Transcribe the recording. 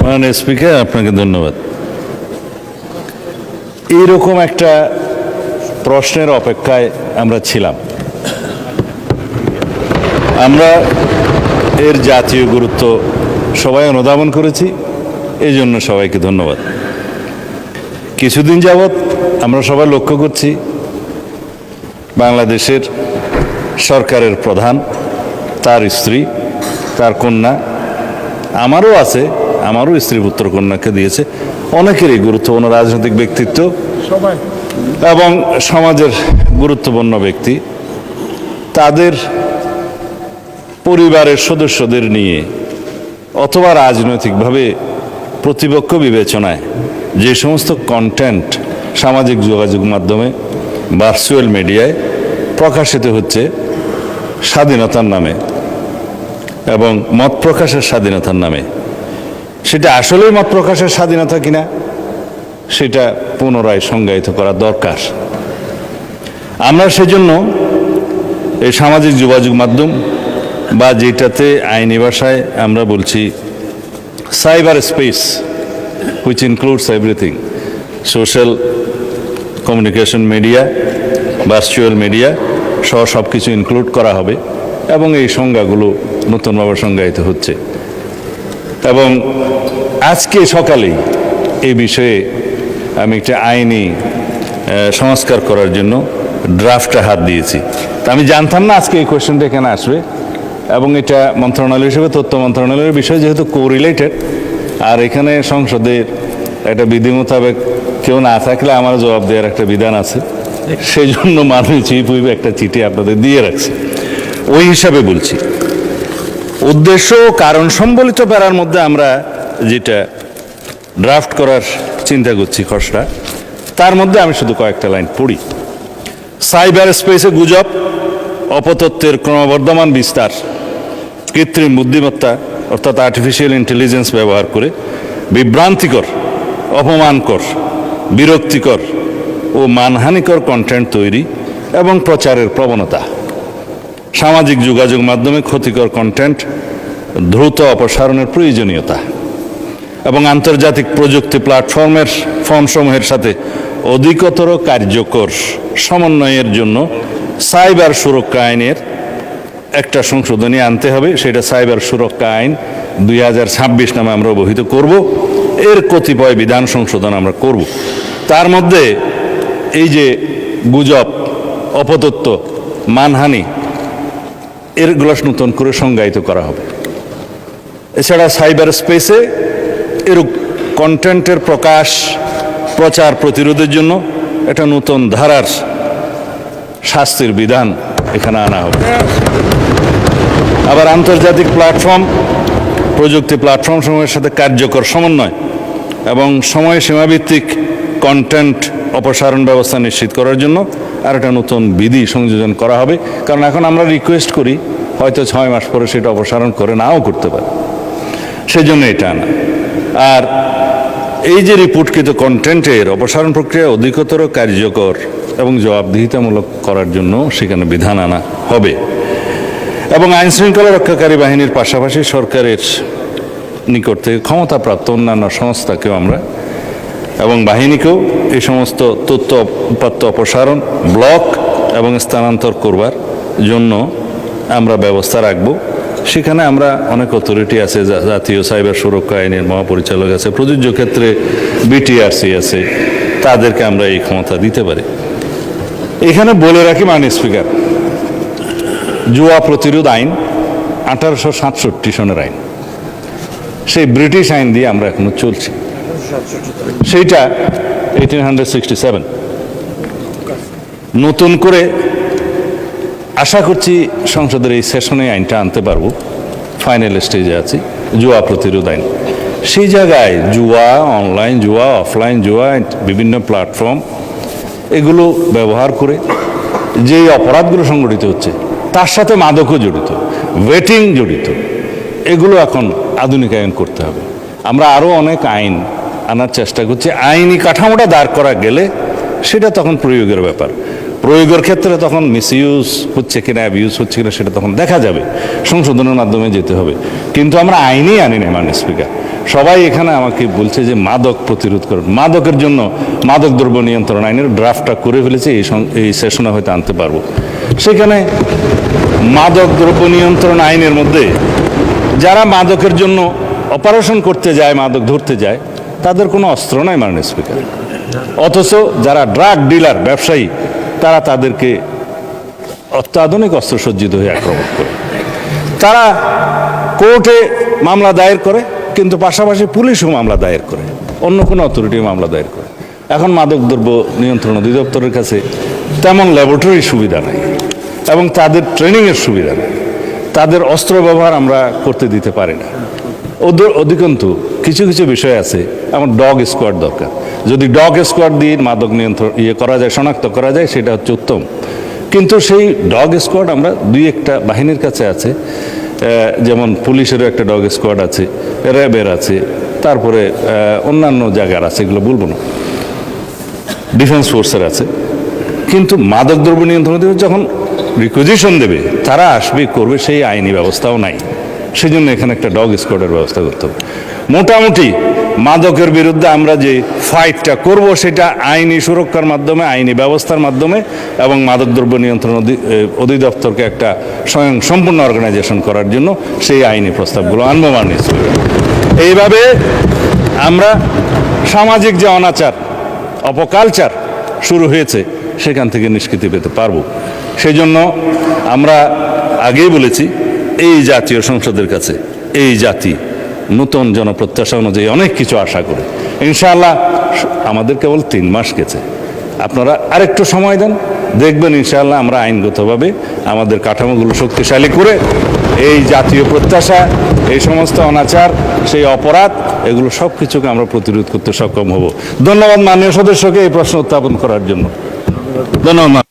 মাননীয় স্পিকার, আপনাকে ধন্যবাদ। এইরকম একটা প্রশ্নের অপেক্ষায় আমরা ছিলাম। আমরা এর জাতীয় গুরুত্ব সবাই অনুধাবন করেছি, এই জন্য সবাইকে ধন্যবাদ। কিছুদিন যাবৎ আমরা সবাই লক্ষ্য করছি বাংলাদেশের সরকারের প্রধান, তার স্ত্রী, তার কন্যা, আমারও আছে, আমারও স্ত্রী পুত্র কন্যাকে দিয়েছে, অনেকেরই গুরুত্বপূর্ণ রাজনৈতিক ব্যক্তিত্ব এবং সমাজের গুরুত্বপূর্ণ ব্যক্তি তাদের পরিবারের সদস্যদের নিয়ে অথবা রাজনৈতিকভাবে প্রতিপক্ষ বিবেচনায় যে সমস্ত কন্টেন্ট সামাজিক যোগাযোগ মাধ্যমে ভার্চুয়াল মিডিয়ায় প্রকাশিত হচ্ছে স্বাধীনতার নামে এবং মত প্রকাশের স্বাধীনতার নামে, সেটা আসলেই মত প্রকাশের স্বাধীনতা কিনা সেটা পুনরায় সংজ্ঞায়িত করা দরকার। আমরা সেজন্য এই সামাজিক যোগাযোগ মাধ্যম বা যেটাতে আইনি ভাষায় আমরা বলছি cyber space, which includes everything, social communication media, virtual media সহ সব কিছু ইনক্লুড করা হবে এবং এই সংজ্ঞাগুলো নতুনভাবে সংজ্ঞায়িত হচ্ছে। এবং আজকে সকালেই এই বিষয়ে আমি একটা আইনি সংস্কার করার জন্য ড্রাফটে হাত দিয়েছি। তা আমি জানতাম না আজকে এই কোয়েশ্চেনটা এখানে আসবে, এবং এটা মন্ত্রণালয় হিসেবে তথ্য মন্ত্রণালয়ের বিষয় যেহেতু কোরিলেটেড, আর এখানে সংসদের একটা বিধি মোতাবেক কেউ না থাকলে আমার জবাব দেওয়ার একটা বিধান আছে, সেই জন্য মাননীয় চিফ হুইপ একটা চিঠি আপনাদের দিয়ে রাখছে। ওই হিসাবে বলছি, উদ্দেশ্য ও কারণ সম্বলিত প্যারার মধ্যে আমরা যেটা ড্রাফট করার চিন্তা করছি খসড়া, তার মধ্যে আমি শুধু কয়েকটা লাইন পড়ি। সাইবার স্পেসে গুজব, অপতথ্যের ক্রমবর্ধমান বিস্তার, কৃত্রিম বুদ্ধিমত্তা অর্থাৎ আর্টিফিশিয়াল ইন্টেলিজেন্স ব্যবহার করে বিভ্রান্তিকর, অপমানকর, বিরক্তিকর ও মানহানিকর কন্টেন্ট তৈরি এবং প্রচারের প্রবণতা, সামাজিক যোগাযোগ মাধ্যমে ক্ষতিকর কন্টেন্ট দ্রুত অপসারণের প্রয়োজনীয়তা এবং আন্তর্জাতিক প্রযুক্তি প্ল্যাটফর্মের ফর্মসমূহের সাথে অধিকতর কার্যকর সমন্বয়ের জন্য সাইবার সুরক্ষা আইনের একটা সংশোধনী আনতে হবে। সেটা সাইবার সুরক্ষা আইন 2026 নামে আমরা অবহিত করব। এর কতিপয় বিধান সংশোধন আমরা করব। তার মধ্যে এই যে গুজব, অপতথ্য, মানহানি, এরগুলো নতুন করে সংজ্ঞায়িত করা হবে। এছাড়া সাইবার স্পেসে এর কন্টেন্টের প্রকাশ, প্রচার প্রতিরোধের জন্য একটা নতুন ধারার শাস্তির বিধান এখানে আনা হবে। আবার আন্তর্জাতিক প্ল্যাটফর্ম, প্রযুক্তি প্ল্যাটফর্ম সমূহের সাথে কার্যকর সমন্বয় এবং সময়সীমাভিত্তিক কন্টেন্ট অপসারণ ব্যবস্থা নিশ্চিত করার জন্য আর একটা নতুন বিধি সংযোজন করা হবে। কারণ এখন আমরা রিকোয়েস্ট করি, হয়তো 6 মাস পরে সেটা অপসারণ করে নাও করতে পারে, সেজন্য এটা আনা। আর এই যে রিপোর্টকৃত কন্টেন্টের অপসারণ প্রক্রিয়া অধিকতর কার্যকর এবং জবাবদিহিতামূলক করার জন্য সেখানে বিধান আনা হবে। এবং আইন শৃঙ্খলা রক্ষাকারী বাহিনীর পাশাপাশি সরকারের নিকট থেকে ক্ষমতাপ্রাপ্ত অন্যান্য সংস্থাকেও আমরা এবং বাহিনীকেও এই সমস্ত তথ্য উপাত্ত অপসারণ, ব্লক এবং স্থানান্তর করবার জন্য আমরা ব্যবস্থা রাখব। সেখানে আমরা অনেক অথরিটি আছে, জাতীয় সাইবার সুরক্ষা আইনের মহাপরিচালক আছে, প্রযোজ্য ক্ষেত্রে বিটিআরসি আছে, তাদেরকে আমরা এই ক্ষমতা দিতে পারি। এখানে বলে রাখি মাননীয় স্পিকার, জুয়া প্রতিরোধ আইন 1867 সনের আইন, সেই ব্রিটিশ আইন দিয়ে আমরা এখনো চলছি। সেইটা 1867। নতুন করে আশা করছি সংসদের এই সেশনে আইনটা আনতে পারবো, ফাইনাল স্টেজে আছি, জুয়া প্রতিরোধ আইন। সেই জায়গায় জুয়া, অনলাইন জুয়া, অফলাইন জুয়া, বিভিন্ন প্ল্যাটফর্ম এগুলো ব্যবহার করে যে অপরাধগুলো সংগঠিত হচ্ছে, তার সাথে মাদকও জড়িত, ওয়েটিং জড়িত, এগুলো এখন আধুনিকায়ন করতে হবে। আমরা আরও অনেক আইন আনার চেষ্টা করছি। আইনি কাঠামোটা দাঁড় করা গেলে সেটা তখন প্রয়োগের ব্যাপার। প্রয়োগের ক্ষেত্রে তখন মিসইউজ হচ্ছে কিনা, অ্যাবিউজ হচ্ছে কিনা সেটা তখন দেখা যাবে, সংশোধনের মাধ্যমে যেতে হবে। কিন্তু আমরা আইনেই আনি না মাননীয় স্পিকার, সবাই এখানে আমাকে বলছে যে মাদক প্রতিরোধ করুন, মাদকের জন্য মাদক দ্রব্য নিয়ন্ত্রণ আইনের ড্রাফটটা করে ফেলেছে, এই সেশনে হয়তো আনতে পারবো। সেখানে মাদক দ্রব্য নিয়ন্ত্রণ আইনের মধ্যে যারা মাদকের জন্য অপারেশন করতে যায়, মাদক ধরতে যায়, তাদের কোনো অস্ত্র নাই মাননীয় স্পিকার। অথচ যারা ড্রাগ ডিলার, ব্যবসায়ী, তারা তাদেরকে অত্যাধুনিক অস্ত্রসজ্জিত হয়ে আক্রমণ করে। তারা কোর্টে মামলা দায়ের করে, কিন্তু পাশাপাশি পুলিশও মামলা দায়ের করে, অন্য কোনো অথরিটিও মামলা দায়ের করে। এখন মাদকদ্রব্য নিয়ন্ত্রণ অধিদপ্তরের কাছে তেমন ল্যাবরেটরি সুবিধা নাই এবং তাদের ট্রেনিংয়ের সুবিধা নেই, তাদের অস্ত্র ব্যবহার আমরা করতে দিতে পারি না। অধিকন্তু কিছু কিছু বিষয় আছে, আমার ডগ স্কোয়াড দরকার। যদি ডগ স্কোয়াড দিয়ে মাদক নিয়ন্ত্রণ করা যায়, শনাক্ত করা যায়, সেটা হচ্ছে উত্তম। কিন্তু সেই ডগ স্কোয়াড আমরা দুই একটা বাহিনীর কাছে আছে, যেমন পুলিশেরও একটা ডগ স্কোয়াড আছে, র্যাবের আছে, তারপরে অন্যান্য জায়গার আছে, এগুলো বলবো না, ডিফেন্স ফোর্সের আছে। কিন্তু মাদকদ্রব্য নিয়ন্ত্রণ যখন রিকুইজিশন দেবে, তারা আসবে, করবে, সেই আইনি ব্যবস্থাও নাই। সেই জন্য এখানে একটা ডগ স্কোয়াডের ব্যবস্থা করতে হবে। মোটামুটি মাদকের বিরুদ্ধে আমরা যে ফাইটটা করব, সেটা আইনি সুরক্ষার মাধ্যমে, আইনি ব্যবস্থার মাধ্যমে, এবং মাদকদ্রব্য নিয়ন্ত্রণ অধিদপ্তরকে একটা স্বয়ং সম্পূর্ণ অর্গানাইজেশন করার জন্য সেই আইনি প্রস্তাবগুলো আনবো মাননীয় স্পিকার। এইভাবে আমরা সামাজিক যে অনাচার, অপকালচার শুরু হয়েছে, সেখান থেকে নিষ্কৃতি পেতে পারবো। সেই জন্য আমরা আগেই বলেছি, এই জাতীয় সংসদের কাছে এই জাতি নতুন জনপ্রত্যাশা অনুযায়ী অনেক কিছু আশা করে। ইনশাআল্লাহ আমাদের কেবল 3 মাস গেছে, আপনারা আরেকটু সময় দেন, দেখবেন ইনশাআল্লাহ আমরা আইনগতভাবে আমাদের কাঠামোগুলো শক্তিশালী করে এই জাতীয় প্রত্যাশা, এই সমস্ত অনাচার, সেই অপরাধ, এগুলো সব কিছুকে আমরা প্রতিরোধ করতে সক্ষম হব। ধন্যবাদ মাননীয় সদস্যকে এই প্রশ্ন উত্থাপন করার জন্য। ধন্যবাদ।